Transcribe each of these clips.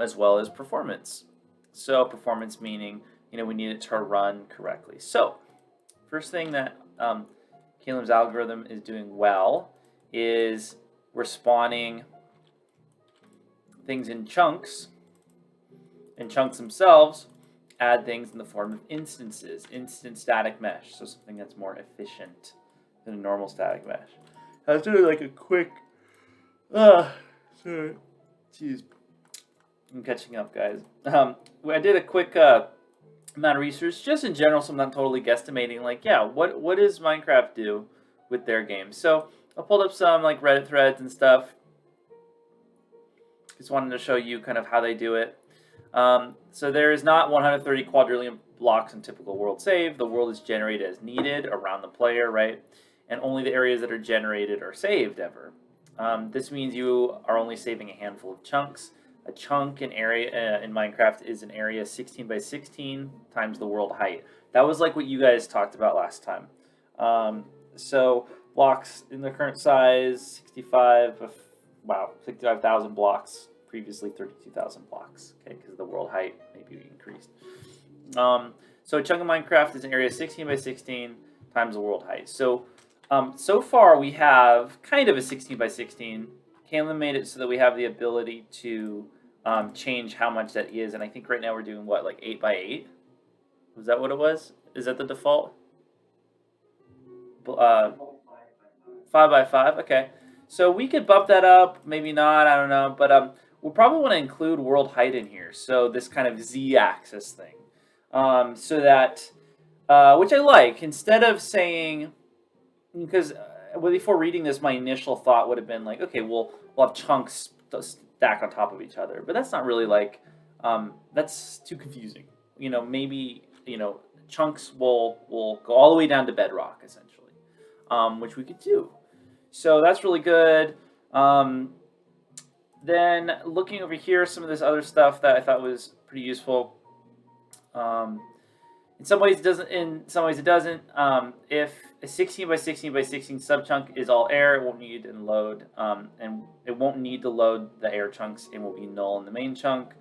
as well as performance. So performance meaning, we need it to run correctly. So first thing that Caleb's algorithm is doing well is we're spawning things in chunks, and chunks themselves add things in the form of instances, instant static mesh, so something that's more efficient than a normal static mesh. I was doing like a quick, sorry, jeez, I'm catching up, guys. I did a quick amount of research, just in general, so I'm not totally guesstimating, like, yeah, what does Minecraft do with their games? So I pulled up some like Reddit threads and stuff. Just wanted to show you kind of how they do it. So there is not 130 quadrillion blocks in typical world save. The world is generated as needed around the player, right? And only the areas that are generated are saved ever. This means you are only saving a handful of chunks. A chunk in area in Minecraft is an area 16 by 16 times the world height. That was like what you guys talked about last time. So blocks in the current size, 65,000 blocks. Previously 32,000 blocks, okay, because the world height maybe increased. So a chunk of Minecraft is an area 16 by 16 times the world height. So, so far we have kind of a 16 by 16. Caleb made it so that we have the ability to change how much that is, and I think right now we're doing what, like 8 by 8? Was that what it was? Is that the default? 5 by 5, okay. So we could bump that up, maybe not, I don't know, but we'll probably want to include world height in here, so this kind of z-axis thing, so that, which I like, instead of saying, because before reading this, my initial thought would have been like, okay, we'll have chunks stacked on top of each other, but that's not really like, that's too confusing. Maybe, chunks will go all the way down to bedrock, essentially, which we could do. So that's really good. Then looking over here, some of this other stuff that I thought was pretty useful. In some ways it doesn't. In some ways it doesn't. If a 16 by 16 by 16 subchunk is all air, it won't need to load, and it won't need to load the air chunks. It will be null in the main chunk.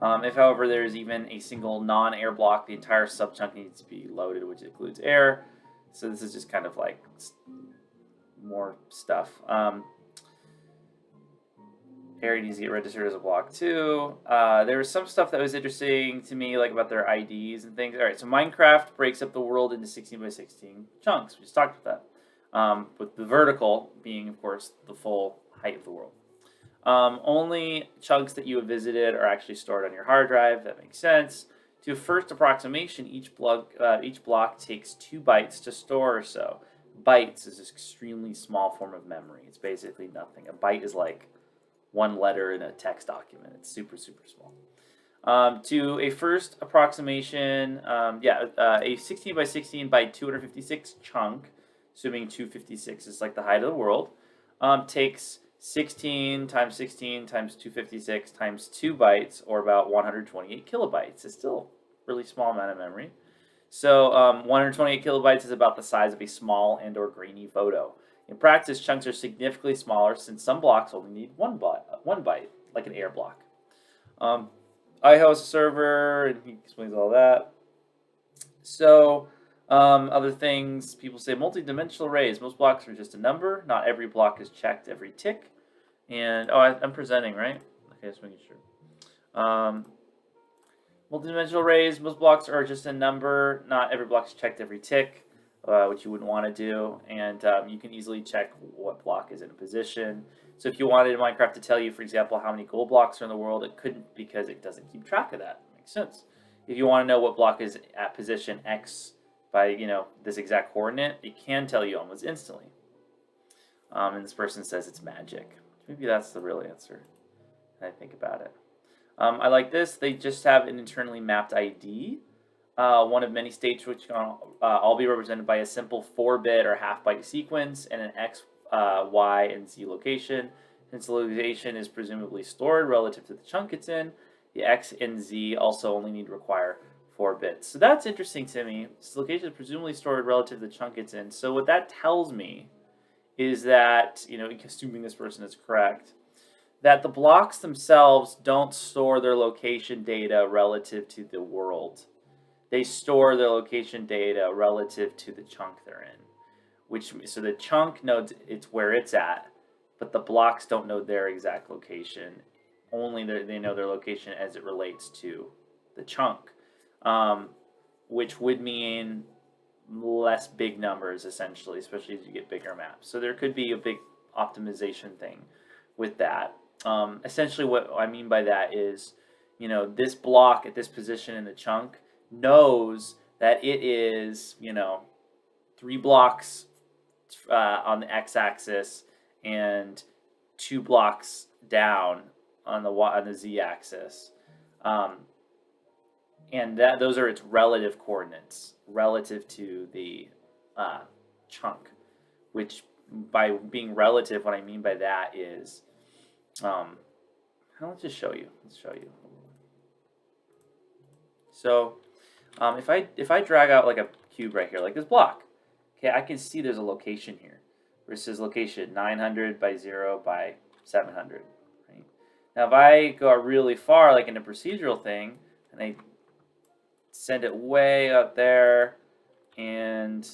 If, however, there is even a single non-air block, the entire subchunk needs to be loaded, which includes air. So this is just kind of like more stuff. Air needs to get registered as a block too. There was some stuff that was interesting to me, like about their IDs and things. All right, so Minecraft breaks up the world into 16 by 16 chunks. We just talked about that. With the vertical being, of course, the full height of the world. Only chunks that you have visited are actually stored on your hard drive. That makes sense. To a first approximation, each block takes 2 bytes to store or so. Bytes is this extremely small form of memory. It's basically nothing. A byte is like one letter in a text document. It's super, super small. To a first approximation, a 16 by 16 by 256 chunk, assuming 256 is like the height of the world, takes 16 times 16 times 256 times 2 bytes, or about 128 kilobytes. It's still a really small amount of memory. So 128 kilobytes is about the size of a small and or grainy photo. In practice, chunks are significantly smaller since some blocks only need one byte, like an air block. I host a server, and he explains all that. So other things, people say multi-dimensional arrays. Most blocks are just a number. Not every block is checked every tick. And, I'm presenting, right? Okay, just making sure. Multi-dimensional arrays, most blocks are just a number. Not every block is checked every tick, which you wouldn't want to do. And you can easily check what block is in a position. So if you wanted Minecraft to tell you, for example, how many gold blocks are in the world, it couldn't, because it doesn't keep track of that. Makes sense. If you want to know what block is at position X by, this exact coordinate, it can tell you almost instantly. And this person says it's magic. Maybe that's the real answer, when I think about it. I like this. They just have an internally mapped ID. One of many states which can all be represented by a simple 4-bit or half-byte sequence and an X, Y, and Z location. Since the location is presumably stored relative to the chunk it's in, the X and Z also only need to require 4 bits. So that's interesting to me. This location is presumably stored relative to the chunk it's in. So what that tells me is that, assuming this person is correct, that the blocks themselves don't store their location data relative to the world. They store their location data relative to the chunk they're in. So the chunk knows it's where it's at, but the blocks don't know their exact location. Only they know their location as it relates to the chunk, which would mean less big numbers essentially, especially as you get bigger maps. So there could be a big optimization thing with that. Essentially, what I mean by that is, this block at this position in the chunk knows that it is, 3 blocks on the x-axis and 2 blocks down on the z-axis, and those are its relative coordinates relative to the chunk. Which, by being relative, what I mean by that is, let's just show you. Let's show you. So, if I drag out like a cube right here, like this block, okay, I can see there's a location here. Versus location 900 by 0 by 700. Right? Now, if I go really far, like in a procedural thing, and I send it way up there, and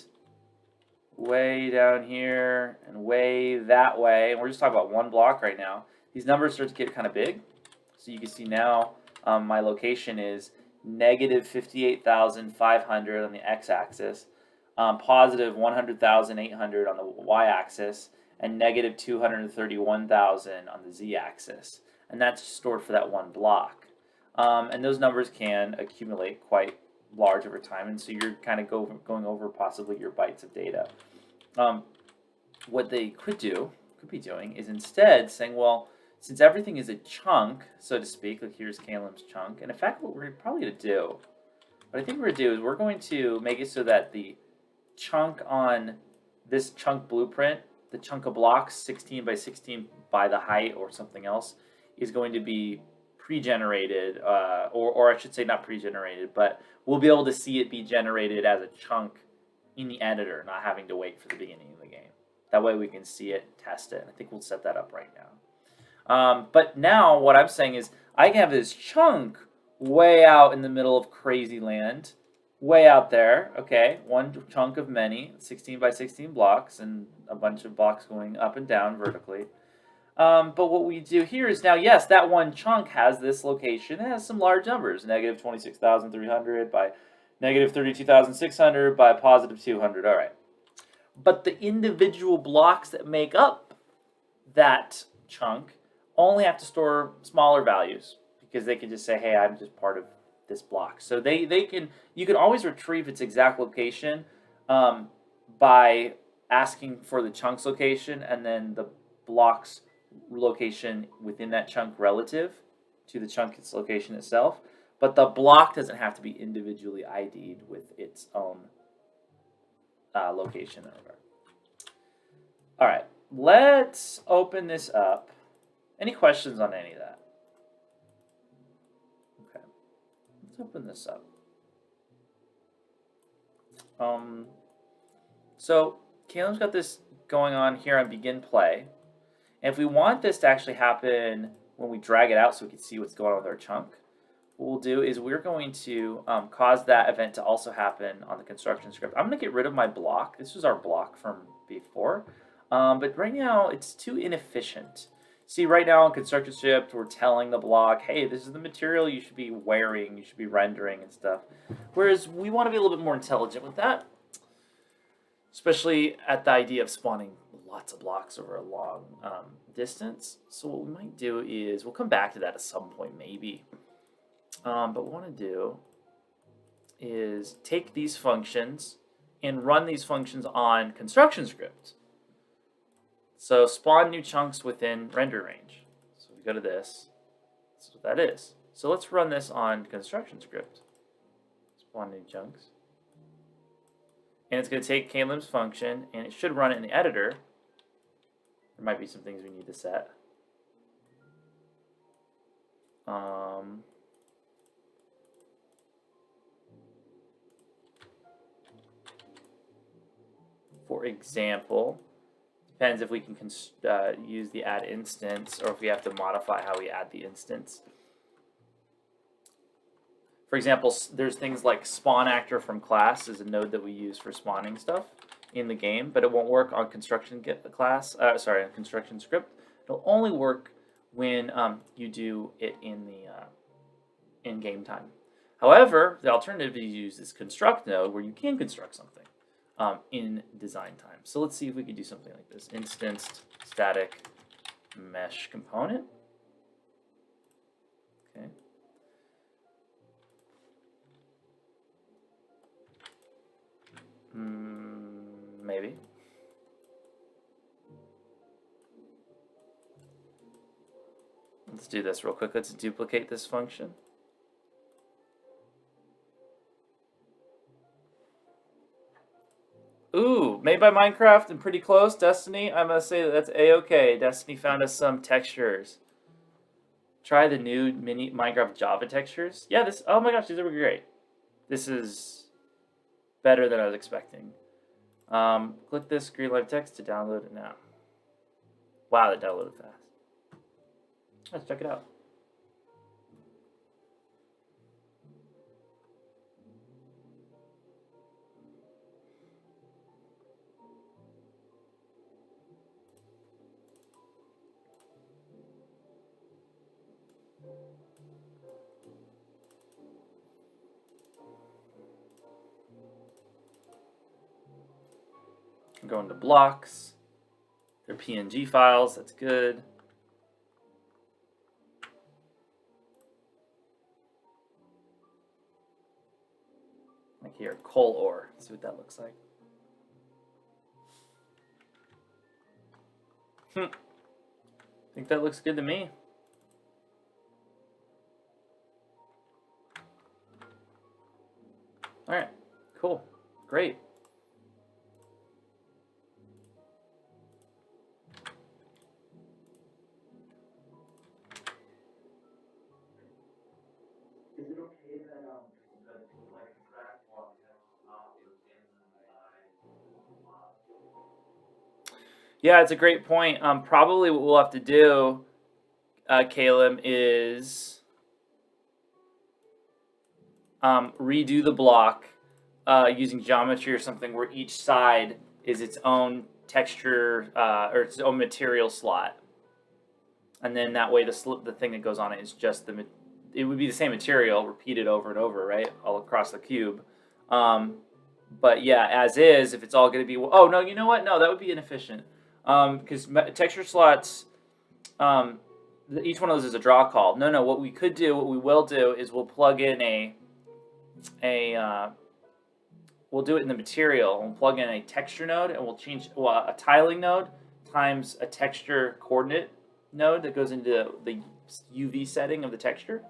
way down here, and way that way, and we're just talking about one block right now, these numbers start to get kind of big. So you can see now my location is negative 58,500 on the x-axis, positive 100,800 on the y-axis, and negative 231,000 on the z-axis. And that's stored for that one block. And those numbers can accumulate quite large over time, and so you're kind of going over possibly your bytes of data. What they could be doing is instead saying, well, since everything is a chunk, so to speak, like here's Calem's chunk, and in fact what we're probably going to do, what I think we're going to do is we're going to make it so that the chunk on this chunk blueprint, the chunk of blocks 16 by 16 by the height or something else, is going to be pre-generated, or I should say not pre-generated, but we'll be able to see it be generated as a chunk in the editor, not having to wait for the beginning of the game. That way we can see it, test it, and I think we'll set that up right now. But now what I'm saying is I can have this chunk way out in the middle of crazy land, way out there, okay, one chunk of many, 16 by 16 blocks, and a bunch of blocks going up and down vertically. But what we do here is now, yes, that one chunk has this location. It has some large numbers, negative 26,300 by negative 32,600 by positive 200. All right. But the individual blocks that make up that chunk only have to store smaller values because they can just say, hey, I'm just part of this block. So you can always retrieve its exact location by asking for the chunk's location and then the block's location within that chunk relative to the chunk's location itself, but the block doesn't have to be individually ID'd with its own location. All right, let's open this up. Any questions on any of that? Okay, let's open this up. So Calem's got this going on here on begin play. And if we want this to actually happen when we drag it out so we can see what's going on with our chunk, what we'll do is we're going to cause that event to also happen on the construction script. I'm going to get rid of my block. This was our block from before. But right now, it's too inefficient. See, right now in construction script, we're telling the block, hey, this is the material you should be wearing, you should be rendering and stuff. Whereas we want to be a little bit more intelligent with that, especially at the idea of spawning lots of blocks over a long distance. So what we might do is, we'll come back to that at some point maybe. But what we want to do is take these functions and run these functions on construction script. So spawn new chunks within render range. So we go to this. This is what that is. So let's run this on construction script. Spawn new chunks. And it's going to take Calem's function, and it should run it in the editor. There might be some things we need to set. For example, Depends if we can use the add instance or if we have to modify how we add the instance. For example, there's things like spawn actor from class is a node that we use for spawning stuff in the game, but it won't work on construction on construction script. It'll only work when you do it in the in game time. However, the alternative is to use this construct node where you can construct something in design time. So let's see if we could do something like this. Instanced static mesh component. Okay. Maybe. Let's do this real quick. Let's duplicate this function. Ooh, made by Minecraft and pretty close. Destiny, I must say that's a-okay. Destiny found us some textures. Try the new mini Minecraft Java textures. Yeah, oh my gosh, these are great. This is better than I was expecting. Click this green live text to download it now. Wow, that downloaded fast. Let's check it out. I'm going to blocks. They're PNG files. That's good. Like here, coal ore. Let's see what that looks like. I think that looks good to me. All right, cool, great. Yeah, it's a great point. Probably what we'll have to do, Caleb, is redo the block using geometry or something where each side is its own texture or its own material slot. And then that way the thing that goes on it is just it would be the same material repeated over and over, right? All across the cube. But yeah, as is, if it's all going to be... Oh, no, you know what? No, that would be inefficient. Because texture slots, each one of those is a draw call. No, what we will do is we'll plug in we'll do it in the material. We'll plug in a texture node, and we'll change a tiling node times a texture coordinate node that goes into the UV setting of the texture.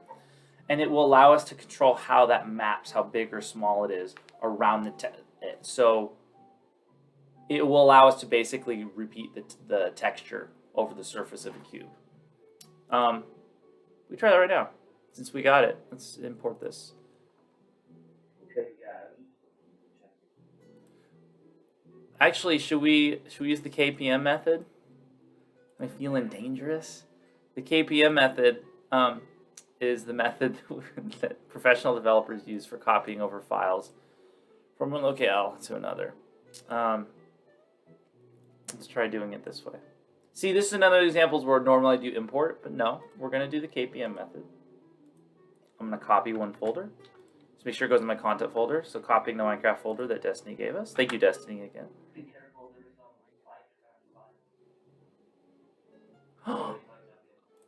And it will allow us to control how that maps, how big or small it is around it. So it will allow us to basically repeat the texture over the surface of a cube. We try that right now, since we got it. Let's import this. Actually, should we use the KPM method? Am I feeling dangerous? The KPM method is the method that professional developers use for copying over files from one locale to another. Let's try doing it this way. See, this is another example where normally I do import, but no, we're going to do the KPM method. I'm going to copy one folder. Just make sure it goes in my content folder. So copying the Minecraft folder that Destiny gave us. Thank you, Destiny, again.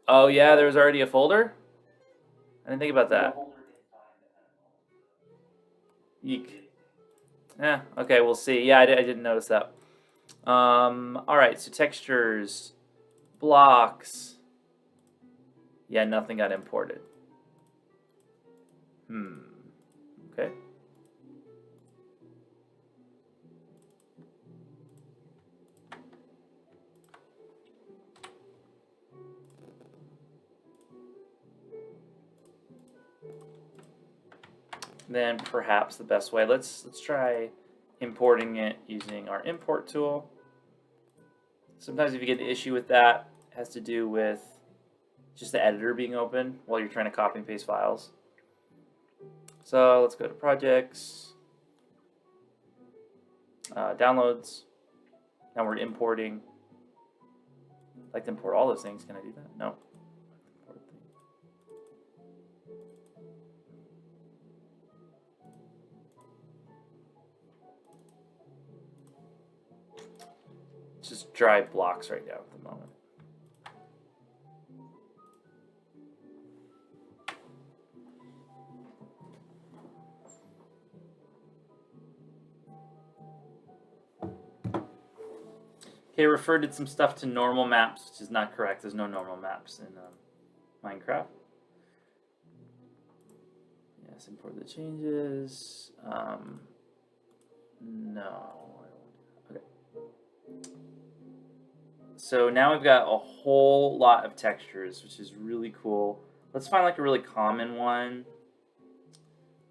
Oh, yeah, there was already a folder? I didn't think about that. Eek. Yeah, okay, we'll see. Yeah, I didn't notice that. Alright, so textures, blocks. Yeah, nothing got imported. Okay. Then perhaps the best way, let's try importing it using our import tool. Sometimes if you get an issue with that, it has to do with just the editor being open while you're trying to copy and paste files. So let's go to projects, downloads. Now we're importing. I'd like to import all those things. Can I do that? No. It's just dry blocks right now at the moment. Okay, referred some stuff to normal maps, which is not correct. There's no normal maps in Minecraft. Yes, import the changes. No. Okay. So now we've got a whole lot of textures, which is really cool. Let's find like a really common one,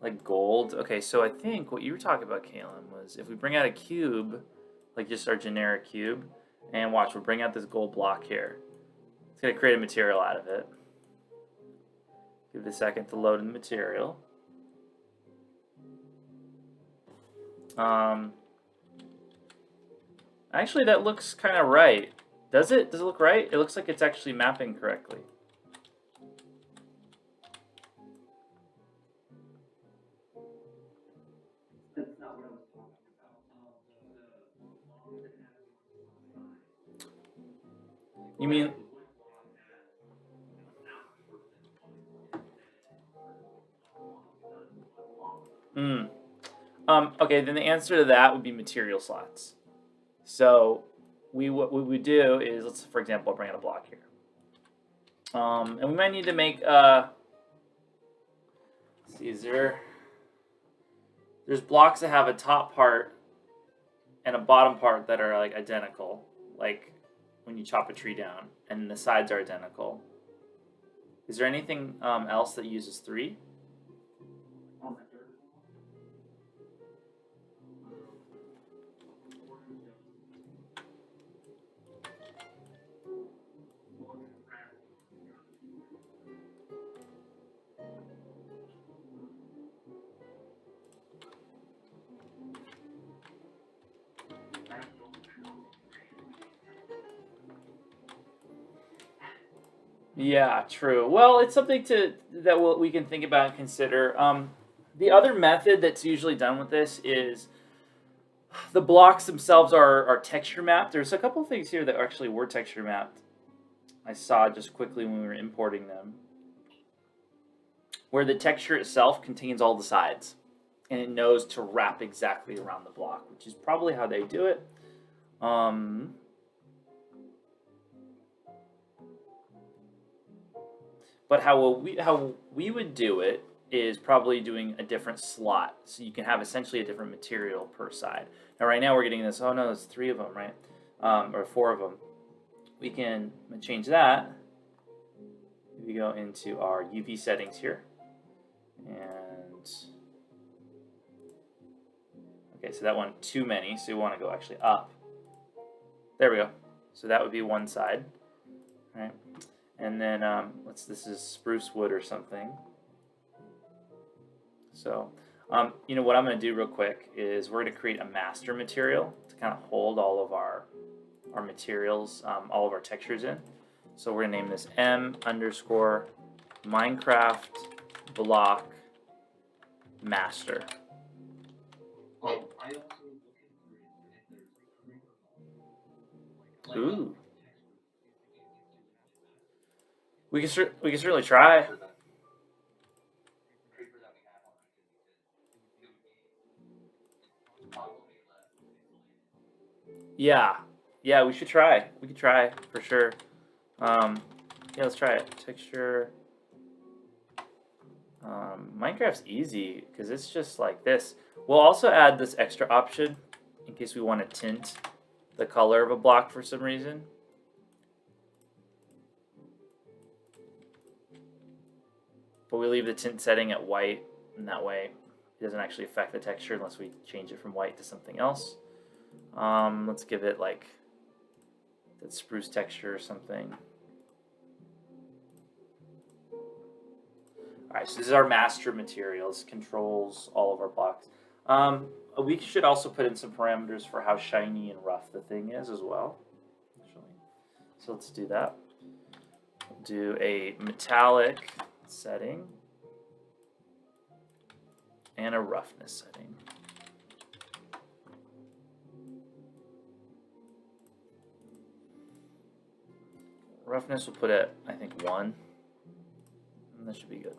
like gold. Okay, so I think what you were talking about, Kalen, was if we bring out a cube, like just our generic cube, and watch, we'll bring out this gold block here. It's going to create a material out of it. Give it a second to load in the material. Actually, that looks kind of right. Does it? Does it look right? It looks like it's actually mapping correctly. You mean? Okay, then the answer to that would be material slots. So what we would do is, let's, for example, bring out a block here. And we might need to make, let's see, there's blocks that have a top part and a bottom part that are like identical, like when you chop a tree down, and the sides are identical. Is there anything else that uses 3? Yeah, true. Well, it's something that we can think about and consider. The other method that's usually done with this is the blocks themselves are texture mapped. There's a couple of things here that actually were texture mapped. I saw just quickly when we were importing them, where the texture itself contains all the sides, and it knows to wrap exactly around the block, which is probably how they do it. But how we would do it is probably doing a different slot, so you can have essentially a different material per side. Now, right now we're getting this. Oh no, there's 3 of them, right? Or 4 of them. We can change that. We go into our UV settings here, and okay, so that one too many. So we want to go actually up. There we go. So that would be one side, right? And then this is spruce wood or something. So, you know what I'm going to do real quick is we're going to create a master material to kind of hold all of our materials, all of our textures in. So we're going to name this M_Minecraft block master. Ooh. We can certainly try. Yeah, we should try. We could try for sure. Yeah, let's try it. Texture. Minecraft's easy because it's just like this. We'll also add this extra option in case we want to tint the color of a block for some reason. But we leave the tint setting at white, and that way it doesn't actually affect the texture unless we change it from white to something else. Let's give it like that spruce texture or something. Alright, so this is our master materials, controls all of our blocks. We should also put in some parameters for how shiny and rough the thing is as well. Actually. So let's do that. We'll do a metallic setting and a roughness setting. Roughness we'll put at, I think, 1. And that should be good.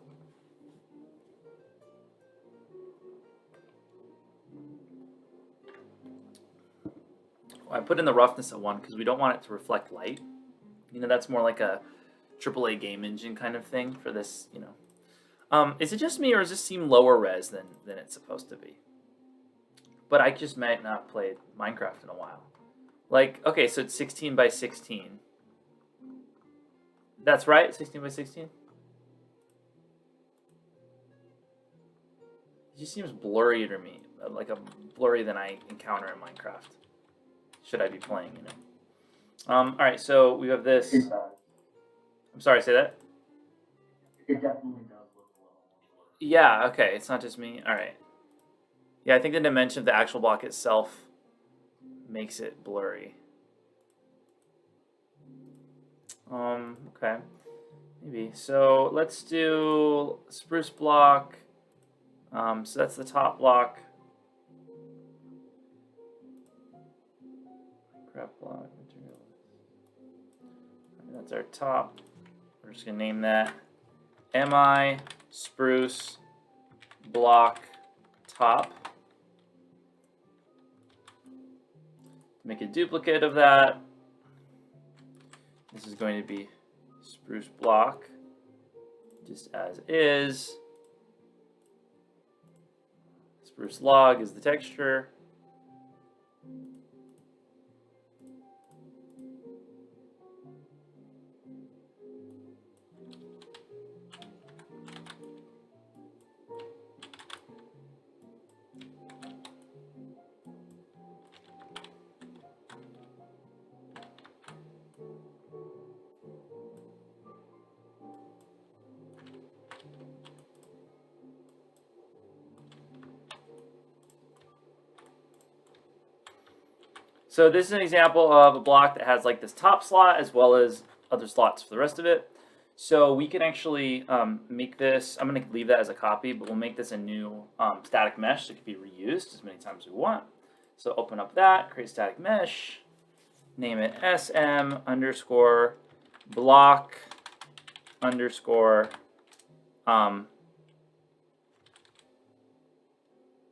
I put in the roughness at 1 because we don't want it to reflect light. You know, that's more like a AAA game engine kind of thing for this, you know. Is it just me, or does this seem lower res than it's supposed to be? But I just might not played Minecraft in a while. Like, okay, so it's 16 by 16. That's right, 16 by 16? It just seems blurry to me, like a blurry than I encounter in Minecraft. Should I be playing, you know? All right, so we have this. I'm sorry, say that? It definitely does look a little blurry. Yeah, okay, it's not just me. All right. Yeah, I think the dimension of the actual block itself makes it blurry. Okay. Maybe. So let's do spruce block. So that's the top block. Craft block material. That's our top. We're just gonna name that MI spruce block top. Make a duplicate of that. This is going to be spruce block, just as is. Spruce log is the texture. So this is an example of a block that has like this top slot as well as other slots for the rest of it. So we can actually make this, I'm going to leave that as a copy, but we'll make this a new static mesh that can be reused as many times as we want. So open up that, create static mesh, name it SM underscore block underscore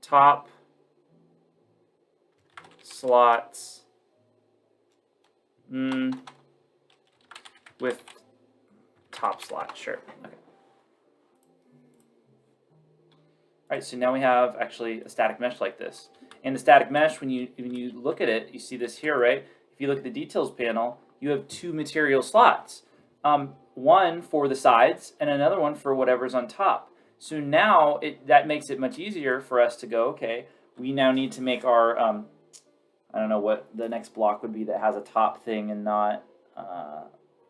top slots with top slot, sure. Okay. All right, so now we have actually a static mesh like this. And the static mesh, when you look at it, you see this here, right? If you look at the details panel, you have 2 material slots. One for the sides and another one for whatever's on top. So now that makes it much easier for us to go, okay, we now need to make our, I don't know what the next block would be that has a top thing and not,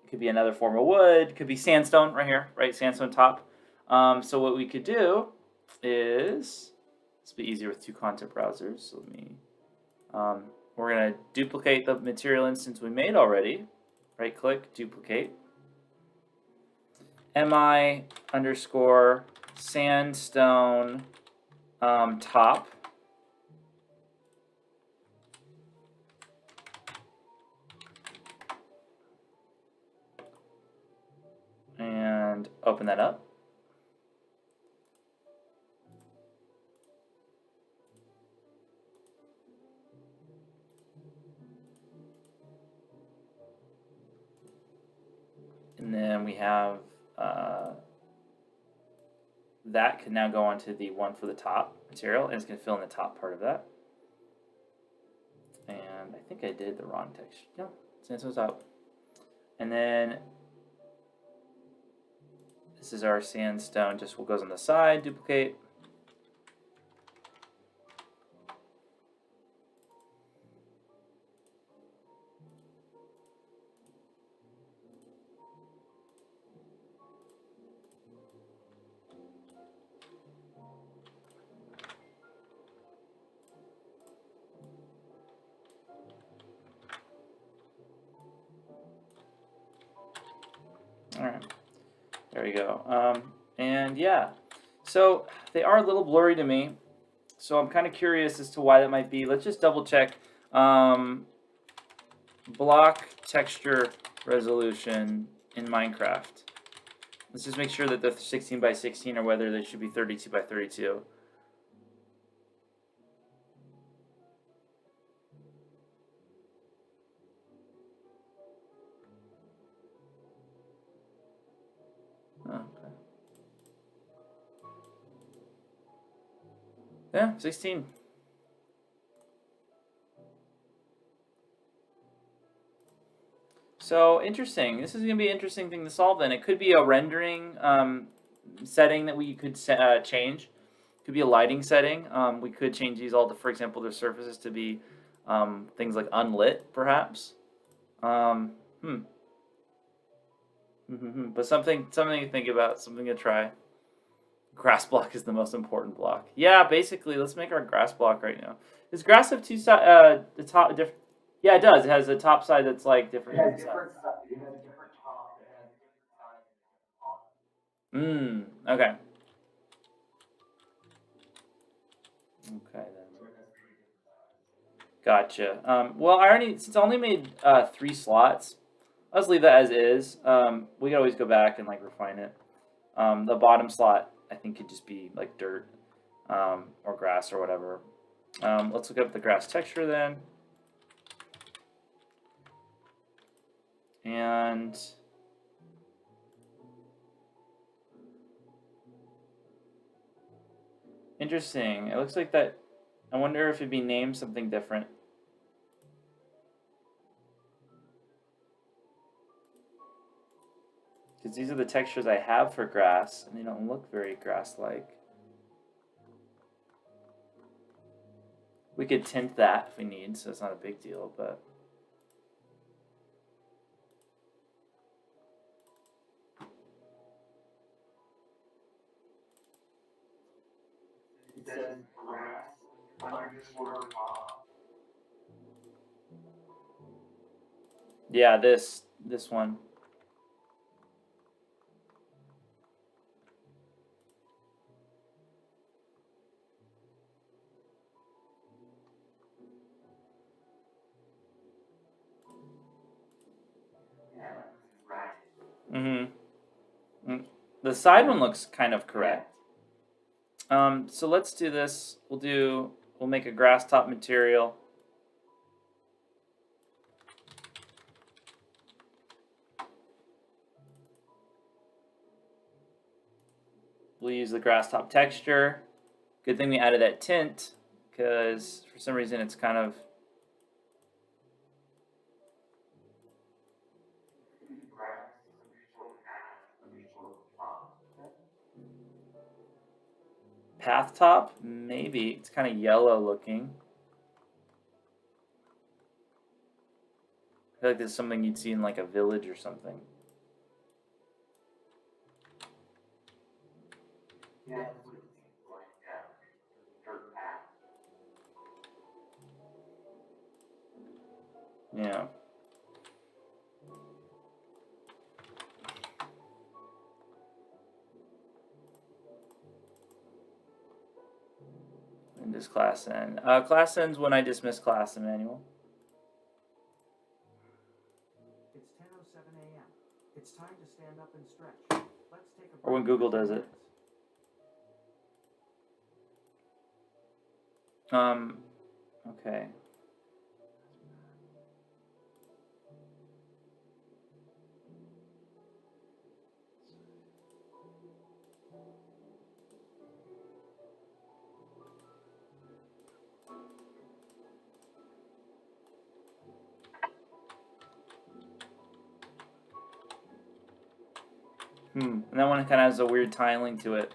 could be another form of wood, could be sandstone right here, right? Sandstone top. So what we could do is, this will be easier with 2 content browsers. So let me, we're going to duplicate the material instance we made already. Right click, duplicate. MI underscore sandstone top. And open that up. And then we have that can now go onto the one for the top material, and it's going to fill in the top part of that. And I think I did the wrong texture. No, sandstone's top. And then this is our sandstone, just what goes on the side, duplicate. we go. And yeah, so they are a little blurry to me. So I'm kind of curious as to why that might be. Let's just double check. Block texture resolution in Minecraft. Let's just make sure that they're 16 by 16 or whether they should be 32 by 32. Oh, okay. Yeah, 16. So interesting. This is going to be an interesting thing to solve then. It could be a rendering setting that we could change. It could be a lighting setting. We could change these all to, for example, their surfaces to be things like unlit, perhaps. But something to think about, something to try. Grass block is the most important block. Yeah, basically, let's make our grass block right now. Does grass have two sides? The top different. Yeah, it does. It has a top side that's like different. It has different stuff. It has a different top. It has different sides. Okay. Okay then. Gotcha. Well, since I only made 3 slots, let's leave that as is. We can always go back and like refine it. The bottom slot I think could just be like dirt, or grass or whatever. Let's look up the grass texture then. And interesting. It looks like that. I wonder if it'd be named something different. Because these are the textures I have for grass, and they don't look very grass-like. We could tint that if we need, so it's not a big deal, but... It says grass _top. Yeah, this one. The side one looks kind of correct. So let's do this. We'll make a grass top material. We'll use the grass top texture. Good thing we added that tint, because for some reason it's kind of path top, maybe. It's kind of yellow looking. I feel like this is something you'd see in like a village or something. Yeah. And this class end. Class ends when I dismiss class, Emmanuel. It's 10:07 a.m. It's time to stand up and stretch. Let's take a Or when Google does it. Okay. And that one kind of has a weird tiling to it.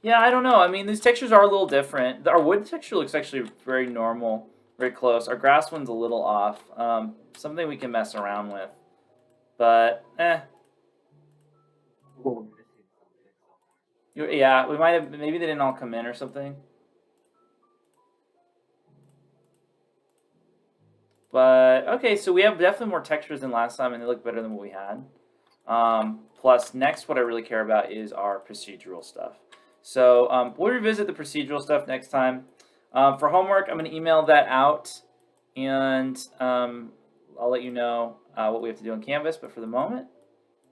Yeah, I don't know. I mean, these textures are a little different. Our wood texture looks actually very normal, very close. Our grass one's a little off. Something we can mess around with. But, yeah, we might have, maybe they didn't all come in or something. But, okay, so we have definitely more textures than last time, and they look better than what we had. Plus, next, what I really care about is our procedural stuff. So we'll revisit the procedural stuff next time. For homework, I'm going to email that out, and I'll let you know what we have to do on Canvas. But for the moment,